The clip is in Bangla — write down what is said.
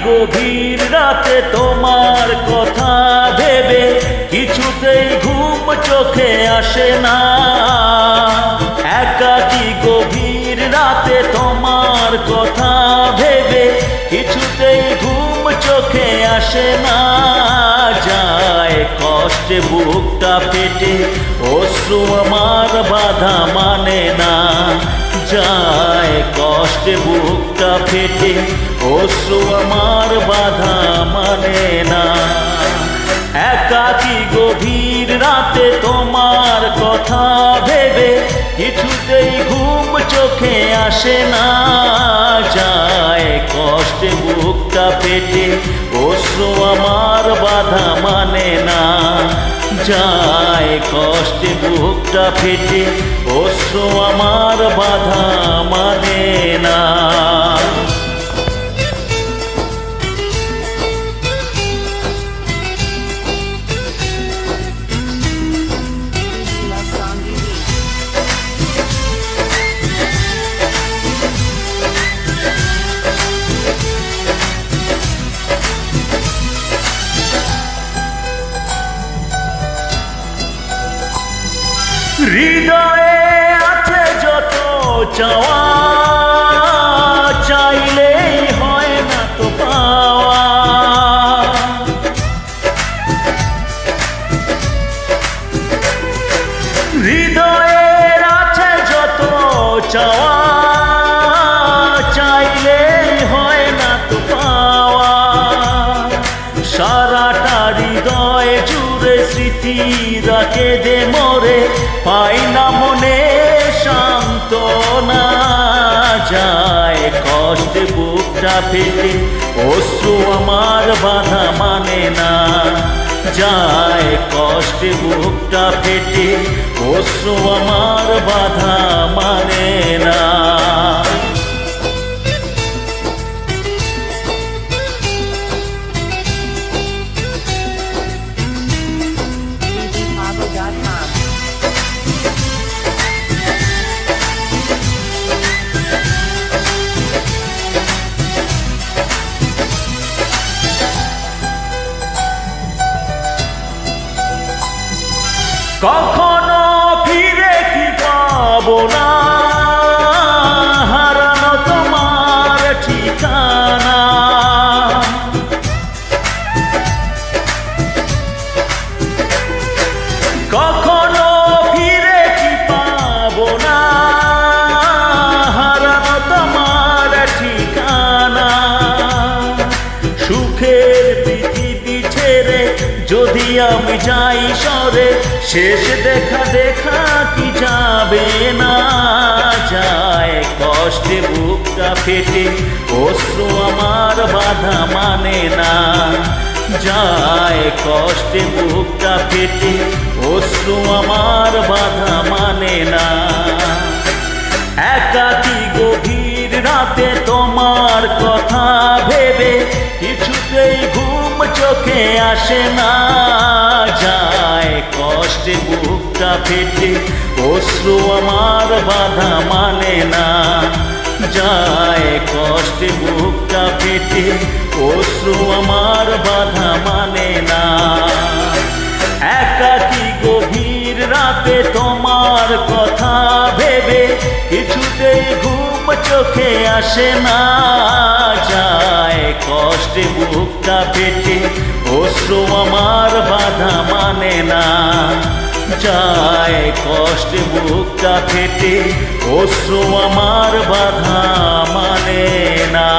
গভীর রাতে তোমার কথা ভেবে কিছুতেই ঘুম চোখে আসে না। একাকী গভীর রাতে তোমার কথা ভেবে কিছুতেই ঘুম চোখে আসে না। যায় কষ্টে বুকটা পেটে অশ্রু আমার বাধা মানে না। যায় কষ্টে বুকটা ফেটে অশ্রু আমার বাধা মানে না। একাকী গভীর রাতে তোমার কথা ভেবে কিছুতেই ঘুম চোখে আসে না। যায় কষ্টে বুকটা ফেটে অশ্রু আমার বাধা মানে না। যায় কষ্টে বুকটা ফেটে অশ্রু আমার বাধা মানে না। হৃদয়ে আছে যত চাওয়া, চাইলেই হয় না তো পাওয়া। হৃদয়ে আছে যত চাওয়া, চাইলেই হয় না তো পাওয়া। সারাটা হৃদয় জুড়ে স্মৃতি রাখে দে মোরে, পাই না মনে সান্ত্বনা। যায় কষ্টে বুকটা ফেটে অশ্রু আমার বাধা মানে না। যায় কষ্টে বুকটা ফেটে অশ্রু আমার বাধা মানে না। কখনো ফিরে কি পাবো না, হারানো তোমার ঠিকানা। কখনো ফিরে কি পাবো না, হারানো তোমার ঠিকানা। সুখের পৃথিবী ছেড়ে যদি আমি যাই সরে, শেষ দেখা কি যাবে না। যায় কষ্টে বুকটা ফেটে অশ্রু আমার বাধা মানে না। যায় কষ্টে বুকটা ফেটে অশ্রু আমার বাধা মানে না। একাকী গভীর রাতে তোমার কথা ভেবে কিছুতেই ঘুম চোখে আসে না। যায় কষ্টে বুকটা ফেটে অশ্রু আমার বাধা মানে না। যায় কষ্টে বুকটা ফেটে অশ্রু আমার বাধা মানে না। একাকী গভীর রাতে তোমার কথা ভেবে কিছুতেই ঘুম চোখে আসে না। যায় কষ্টে বুকটা ফেটে অশ্রু আমার বাধা মানে না। যায় কষ্টে বুকটা ফেটে অশ্রু আমার বাধা মানে না।